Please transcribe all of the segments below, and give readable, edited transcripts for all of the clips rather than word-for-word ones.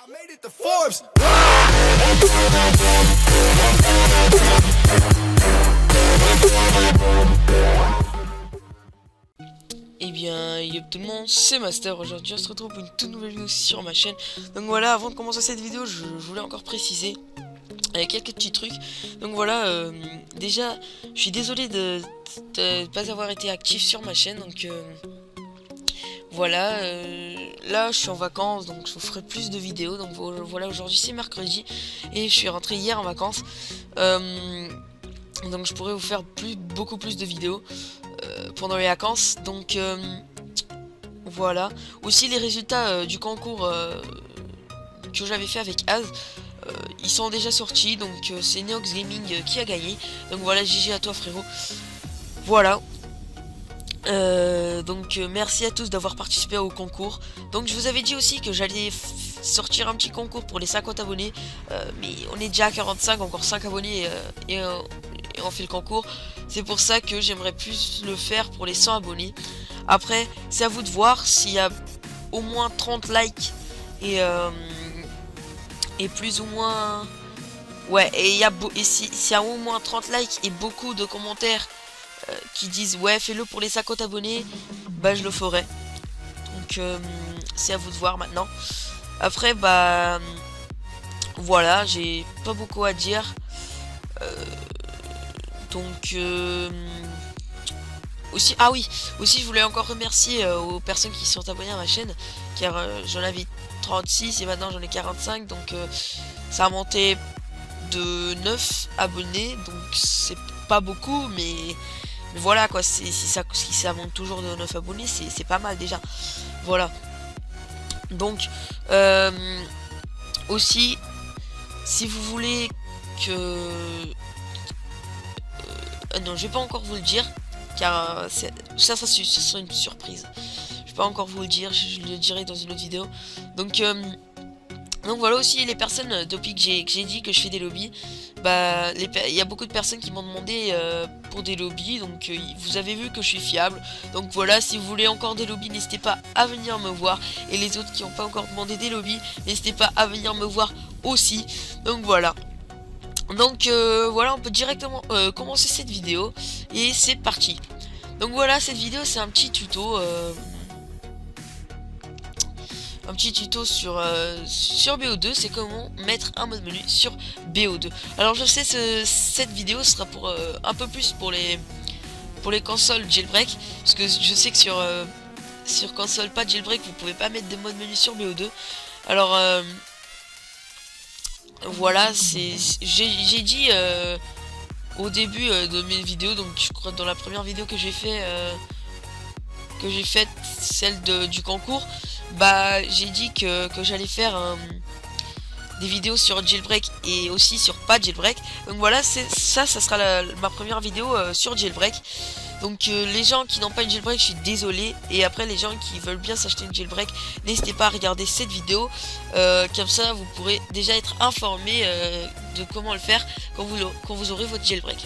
made it to Forbes. Eh bien, yo tout le monde, c'est Master. Aujourd'hui, on se retrouve pour une toute nouvelle vidéo sur ma chaîne. Donc voilà, avant de commencer cette vidéo, je voulais encore préciser quelques petits trucs. Donc voilà, déjà, je suis désolé de ne pas avoir été actif sur ma chaîne. Donc voilà, là, je suis en vacances, donc je vous ferai plus de vidéos. Donc voilà, aujourd'hui, c'est mercredi et je suis rentré hier en vacances. Donc je pourrais vous faire beaucoup plus de vidéos pendant les vacances. Donc voilà. Aussi les résultats du concours que j'avais fait avec Az, ils sont déjà sortis. Donc c'est Neox Gaming qui a gagné. Donc voilà, GG à toi frérot. Voilà. Donc merci à tous d'avoir participé au concours. Donc je vous avais dit aussi que j'allais sortir un petit concours pour les 50 abonnés, mais on est déjà à 45, encore 5 abonnés et on fait le concours. C'est pour ça que j'aimerais plus le faire pour les 100 abonnés. Après c'est à vous de voir s'il y a au moins 30 likes et plus ou moins ouais, et s'il y a au moins 30 likes et beaucoup de commentaires qui disent ouais fais-le pour les 50 abonnés, bah je le ferai. Donc c'est à vous de voir maintenant. Après bah voilà, j'ai pas beaucoup à dire. Donc aussi, ah oui, aussi je voulais encore remercier aux personnes qui sont abonnées à ma chaîne, car j'en avais 36 et maintenant j'en ai 45, donc ça a monté de 9 abonnés, donc c'est pas beaucoup, mais voilà quoi, si ça monte toujours de 9 abonnés, c'est pas mal déjà. Voilà. Donc aussi, si vous voulez que non, je vais pas encore vous le dire, car ça sera une surprise. Je vais pas encore vous le dire, je le dirai dans une autre vidéo. Donc voilà aussi les personnes, depuis que j'ai dit que je fais des lobbies, bah il y a beaucoup de personnes qui m'ont demandé pour des lobbies, donc vous avez vu que je suis fiable. Donc voilà, si vous voulez encore des lobbies, n'hésitez pas à venir me voir. Et les autres qui n'ont pas encore demandé des lobbies, n'hésitez pas à venir me voir aussi. Donc voilà. Donc voilà, on peut directement commencer cette vidéo et c'est parti. Donc voilà, cette vidéo c'est un petit tuto sur BO2, c'est comment mettre un mode menu sur BO2. Alors je sais, cette vidéo sera pour un peu plus pour les consoles jailbreak, parce que je sais que sur console pas jailbreak vous pouvez pas mettre de mode menu sur BO2. Alors voilà, j'ai dit au début de mes vidéos, donc je crois dans la première vidéo que j'ai faite, celle du concours, bah j'ai dit que j'allais faire des vidéos sur jailbreak et aussi sur pas jailbreak. Donc voilà, ça sera ma première vidéo sur jailbreak. Donc les gens qui n'ont pas une jailbreak, je suis désolé. Et après les gens qui veulent bien s'acheter une jailbreak, n'hésitez pas à regarder cette vidéo. Comme ça vous pourrez déjà être informé de comment le faire quand vous aurez votre jailbreak.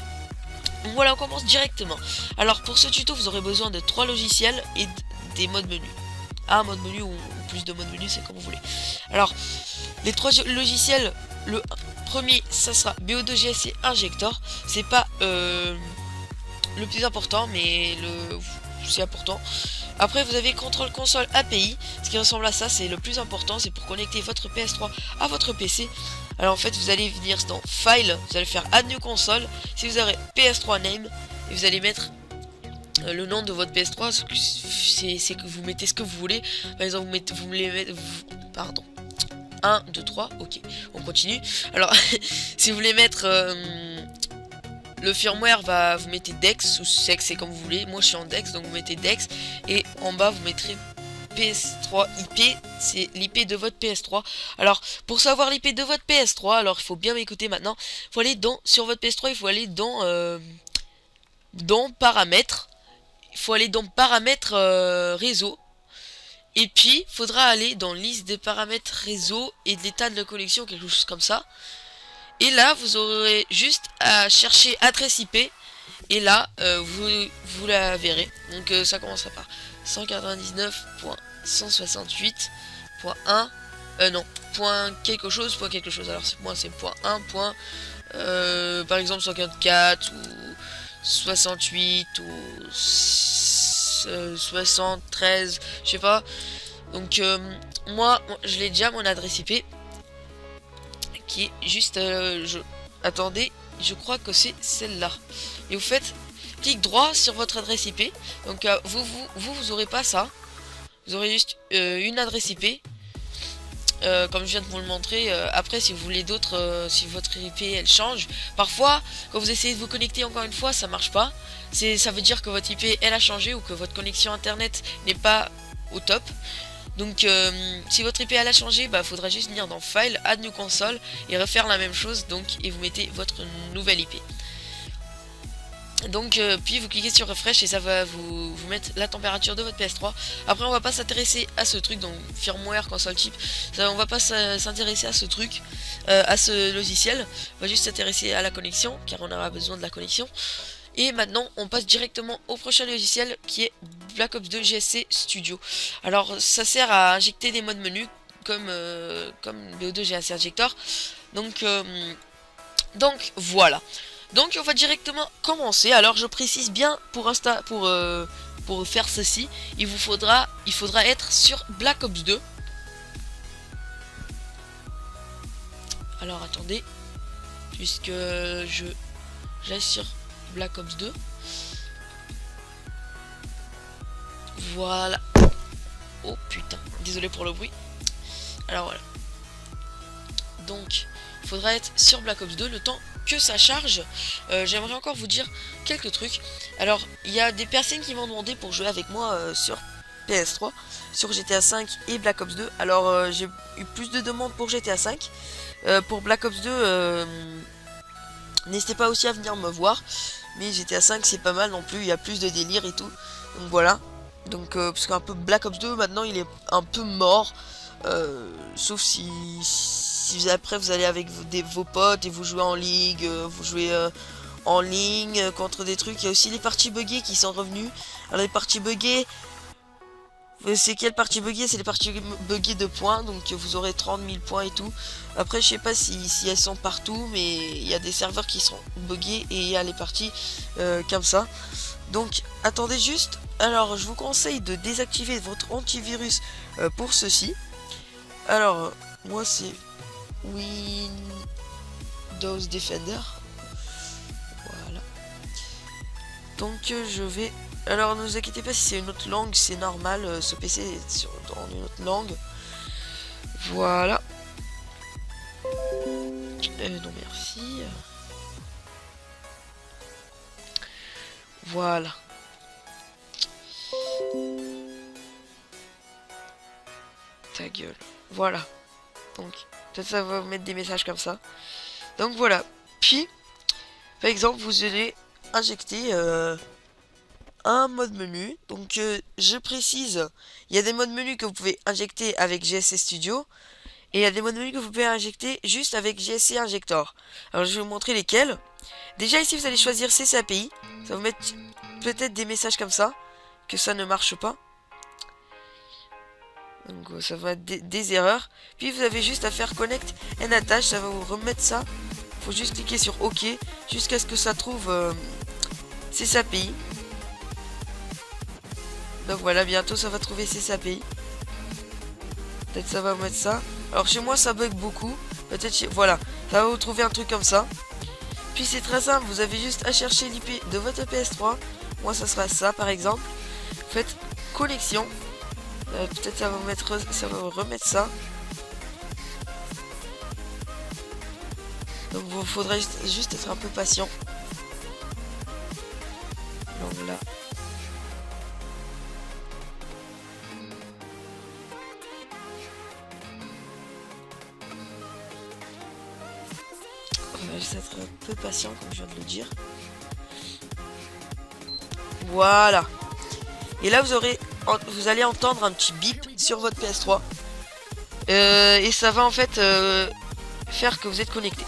Donc voilà, on commence directement. Alors pour ce tuto vous aurez besoin de 3 logiciels et des modes menu. Un mode menu ou plus de modes menu, c'est comme vous voulez. Alors les 3 logiciels, le premier ça sera BO2GS et Injector. C'est pas le plus important, mais c'est important. Après vous avez Control Console API, ce qui ressemble à ça, c'est le plus important, c'est pour connecter votre PS3 à votre PC. Alors en fait vous allez venir dans File, vous allez faire Add New Console, si vous avez PS3 Name, et vous allez mettre le nom de votre PS3, c'est que vous mettez ce que vous voulez. Par exemple pardon, 1, 2, 3, ok, on continue. Alors si vous voulez mettre le firmware, vous mettez Dex ou Sex, c'est comme vous voulez. Moi je suis en Dex, donc vous mettez Dex. Et en bas vous mettrez PS3 IP, c'est l'IP de votre PS3. Alors pour savoir l'IP de votre PS3, alors il faut bien m'écouter maintenant. Il faut aller sur votre PS3, il faut aller dans paramètres. Il faut aller dans paramètres réseau. Et puis il faudra aller dans liste des paramètres réseau et de l'état de la connexion, quelque chose comme ça. Et là vous aurez juste à chercher adresse IP. Et là vous la verrez. Donc ça commencera par 199.168.1. Non, point quelque chose, point quelque chose. Alors moi c'est point 1, point par exemple 144 ou 68 ou 73, je sais pas. Donc moi je l'ai déjà mon adresse IP qui est juste attendez, je crois que c'est celle-là. Et vous faites clic droit sur votre adresse IP. Donc vous aurez pas ça. Vous aurez juste une adresse IP. Comme je viens de vous le montrer. Après si vous voulez d'autres, si votre IP elle change, parfois quand vous essayez de vous connecter encore une fois ça marche pas. Ça veut dire que votre IP elle a changé ou que votre connexion internet n'est pas au top. Donc si votre IP elle a changé, bah faudra juste venir dans File, Add New Console et refaire la même chose. Donc et vous mettez votre nouvelle IP. Donc puis vous cliquez sur refresh et ça va vous mettre la température de votre PS3. Après on va pas s'intéresser à ce truc, donc firmware, console chip, on va pas s'intéresser à ce truc, à ce logiciel. On va juste s'intéresser à la connexion car on aura besoin de la connexion. Et maintenant on passe directement au prochain logiciel qui est Black Ops 2 GSC Studio. Alors ça sert à injecter des modes menus comme BO2 GSC Injector. Donc voilà. Donc on va directement commencer. Alors je précise bien pour faire ceci, il faudra être sur Black Ops 2. Alors attendez, puisque j'aille sur Black Ops 2. Voilà. Oh putain, désolé pour le bruit. Alors voilà. Donc il faudra être sur Black Ops 2 le temps que ça charge. J'aimerais encore vous dire quelques trucs. Alors il y a des personnes qui m'ont demandé pour jouer avec moi sur PS3, sur GTA 5 et Black Ops 2. Alors j'ai eu plus de demandes pour GTA 5. Pour Black Ops 2 n'hésitez pas aussi à venir me voir. Mais GTA 5 c'est pas mal non plus, il y a plus de délire et tout. Donc voilà. Donc parce qu'un peu Black Ops 2 maintenant il est un peu mort. Sauf si après vous allez avec vos potes et vous jouez en ligue, vous jouez en ligne contre des trucs. Il y a aussi les parties buggées qui sont revenues. Alors les parties buggées, c'est quelles parties buggées? C'est les parties buggées de points, donc vous aurez 30 000 points et tout. Après je sais pas si elles sont partout, mais il y a des serveurs qui sont buggés et il y a les parties comme ça. Donc attendez juste. Alors je vous conseille de désactiver votre antivirus pour ceci. Alors moi c'est Windows Defender. Voilà. Donc je vais... Alors ne vous inquiétez pas si c'est une autre langue, c'est normal, ce PC est dans une autre langue. Voilà. Non merci. Voilà. Ta gueule. Voilà. Donc peut-être ça va vous mettre des messages comme ça. Donc voilà. Puis par exemple vous allez injecter un mode menu. Donc je précise, il y a des modes menus que vous pouvez injecter avec GSC Studio et il y a des modes menus que vous pouvez injecter juste avec GSC Injector. Alors je vais vous montrer lesquels. Déjà ici vous allez choisir CCAPI. Ça va vous mettre peut-être des messages comme ça que ça ne marche pas. Donc ça va être des erreurs. Puis vous avez juste à faire connect and attach. Ça va vous remettre ça. Faut juste cliquer sur OK jusqu'à ce que ça trouve CCAPI. Donc voilà, bientôt ça va trouver CCAPI. Peut-être ça va vous mettre ça. Alors chez moi ça bug beaucoup. Peut-être voilà, ça va vous trouver un truc comme ça. Puis c'est très simple, vous avez juste à chercher l'IP de votre PS3. Moi ça sera ça par exemple. Faites connexion. Peut-être ça va vous remettre ça. Donc vous faudrait juste être un peu patient. Donc là. On va juste être un peu patient comme je viens de le dire. Voilà. Et là vous allez entendre un petit bip sur votre PS3. Et ça va en fait faire que vous êtes connecté.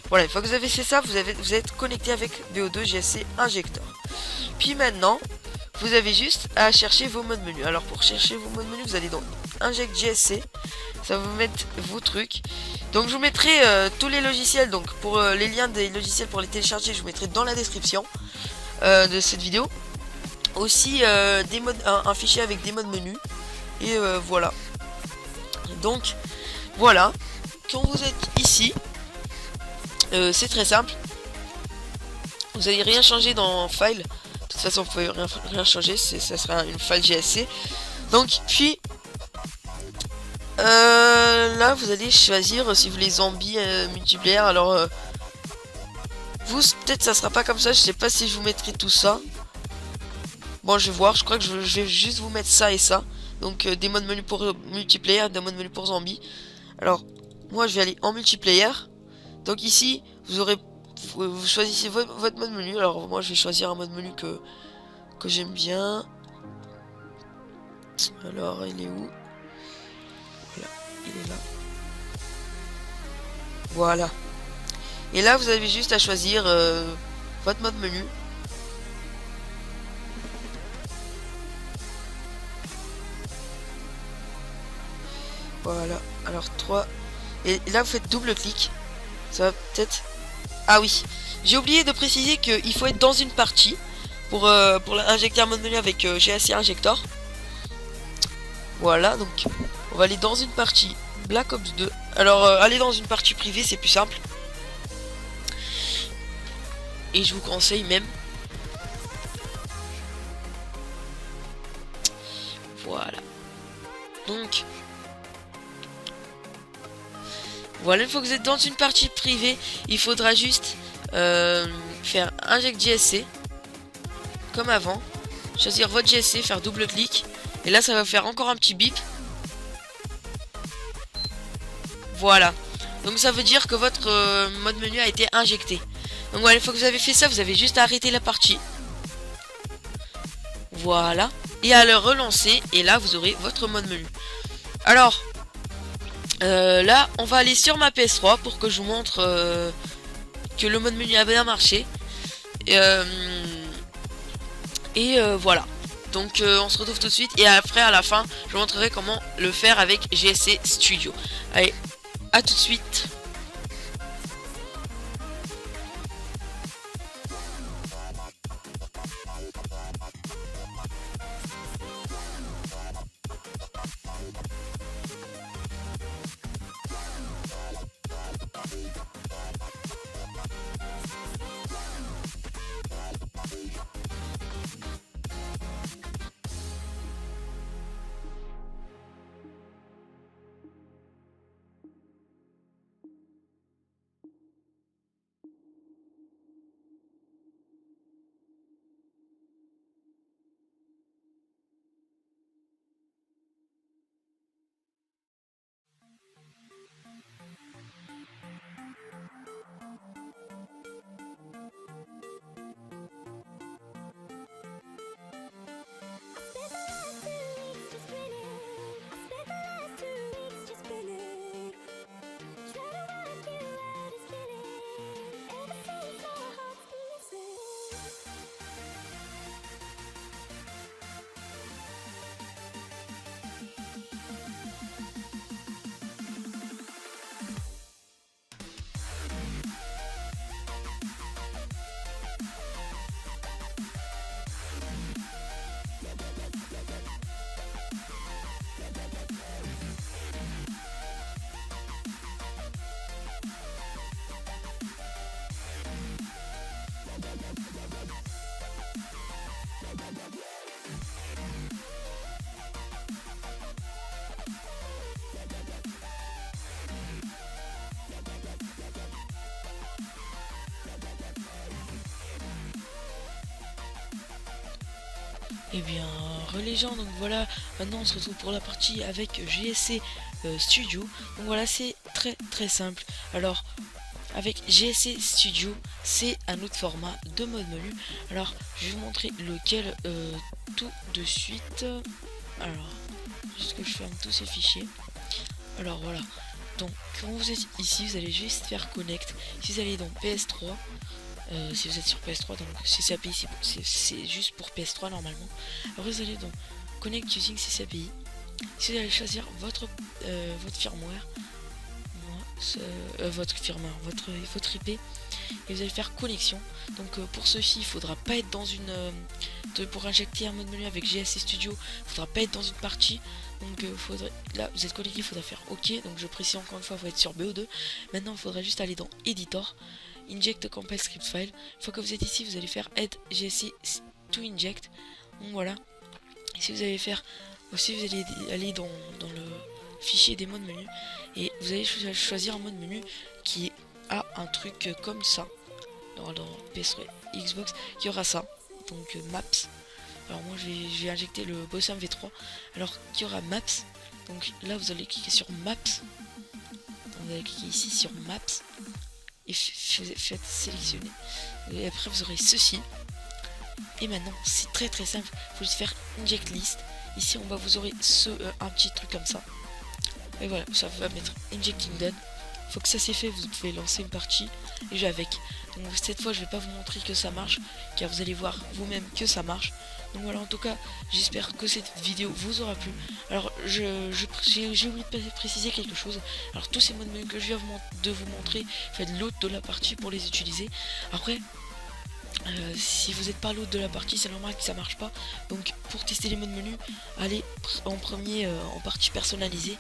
Voilà, une fois que vous avez fait ça, vous êtes connecté avec BO2 GSC Injector. Puis maintenant, vous avez juste à chercher vos modes menu. Alors pour chercher vos modes menu, vous allez dans Inject GSC, ça va vous mettre vos trucs. Donc je vous mettrai tous les logiciels, donc pour les liens des logiciels pour les télécharger, je vous mettrai dans la description de cette vidéo. Aussi des modes, un fichier avec des modes menu. Et voilà. Donc voilà, quand vous êtes ici, c'est très simple. Vous n'allez rien changer dans File. De toute façon, vous pouvez rien changer, ça sera une file GSC. Donc, puis là, vous allez choisir si vous voulez zombies multiplayer. Alors, vous, peut-être ça sera pas comme ça. Je sais pas si je vous mettrai tout ça. Bon, je vais voir. Je crois que je vais juste vous mettre ça et ça. Donc, des modes menu pour multiplayer, des modes menu pour zombies. Alors, moi, je vais aller en multiplayer. Donc ici, vous choisissez votre mode menu. Alors moi je vais choisir un mode menu que j'aime bien. Alors il est où? Voilà, il est là. Voilà. Et là vous avez juste à choisir votre mode menu. Voilà. Alors 3. Et là vous faites double clic. Ça va peut-être... Ah oui, j'ai oublié de préciser qu'il faut être dans une partie pour injecter un mode menu avec GSC Injector. Voilà, donc on va aller dans une partie Black Ops 2. Alors aller dans une partie privée, c'est plus simple. Et je vous conseille même. Voilà. Donc voilà, une fois que vous êtes dans une partie privée, il faudra juste faire Inject GSC comme avant, choisir votre GSC, faire double clic, et là ça va faire encore un petit bip. Voilà, donc ça veut dire que votre mode menu a été injecté. Donc voilà, une fois que vous avez fait ça, vous avez juste à arrêter la partie. Voilà, et à le relancer, et là vous aurez votre mode menu. Alors là, on va aller sur ma PS3 pour que je vous montre que le mode menu a bien marché. Voilà. Donc on se retrouve tout de suite. Et après, à la fin, je vous montrerai comment le faire avec GSC Studio. Allez, à tout de suite. Et bien, les gens, donc voilà, maintenant on se retrouve pour la partie avec GSC Studio. Donc voilà, c'est très simple. Alors, avec GSC Studio, c'est un autre format de mode menu. Alors, je vais vous montrer lequel tout de suite. Alors, juste que je ferme tous ces fichiers. Alors voilà, donc quand vous êtes ici, vous allez juste faire connect. Si vous allez dans PS3, si vous êtes sur PS3, donc CCAPI c'est juste pour PS3 normalement. Alors vous allez dans Connect using CCAPI. Si vous allez choisir votre firmware, votre IP, et vous allez faire connexion. Donc pour ceci il faudra pas être dans une pour injecter un mode menu avec GSC Studio, il faudra pas être dans une partie. Donc là vous êtes connecté, il faudra faire OK. Donc je précise encore une fois, il faut être sur BO2. Maintenant il faudra juste aller dans Editor, Inject Compile Script File. Une fois que vous êtes ici, vous allez faire Add GSC to Inject. Donc voilà. Et si vous allez faire aussi, vous allez aller dans le fichier des modes menu et vous allez choisir un mode menu qui a un truc comme ça. Dans PS3 Xbox qui aura ça, donc Maps. Alors moi je vais injecter le Bossum V3, alors qui aura Maps. Donc là vous allez cliquer sur Maps, donc vous allez cliquer ici sur Maps et faites sélectionner, et après vous aurez ceci. Et maintenant c'est très simple, il faut juste faire Inject List. Ici en bas vous aurez un petit truc comme ça, et voilà, ça va mettre Injecting Done. Une fois que ça c'est fait, vous pouvez lancer une partie et jouer avec. Donc cette fois je vais pas vous montrer que ça marche, car vous allez voir vous-même que ça marche. Donc voilà, en tout cas j'espère que cette vidéo vous aura plu. Alors j'ai oublié de préciser quelque chose. Alors tous ces modes menu que je viens de vous montrer, faites l'autre de la partie pour les utiliser. Après si vous n'êtes pas l'autre de la partie, c'est normal que ça marche pas. Donc pour tester les modes menu, allez en premier en partie personnalisée,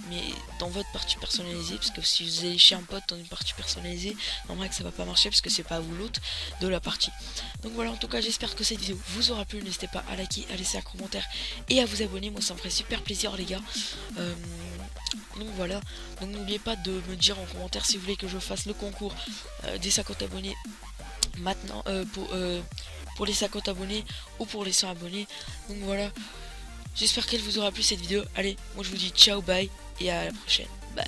mais dans votre partie personnalisée, parce que si vous allez chez un pote dans une partie personnalisée, normal que ça va pas marcher parce que c'est pas vous l'autre de la partie. Donc voilà, en tout cas j'espère que cette vidéo vous aura plu. N'hésitez pas à liker, à laisser un commentaire et à vous abonner, moi ça me ferait super plaisir les gars. Donc voilà, donc n'oubliez pas de me dire en commentaire si vous voulez que je fasse le concours des 50 abonnés maintenant, pour les 50 abonnés ou pour les 100 abonnés. Donc voilà, j'espère qu'elle vous aura plu cette vidéo. Allez, moi je vous dis ciao, bye et à la prochaine, bye.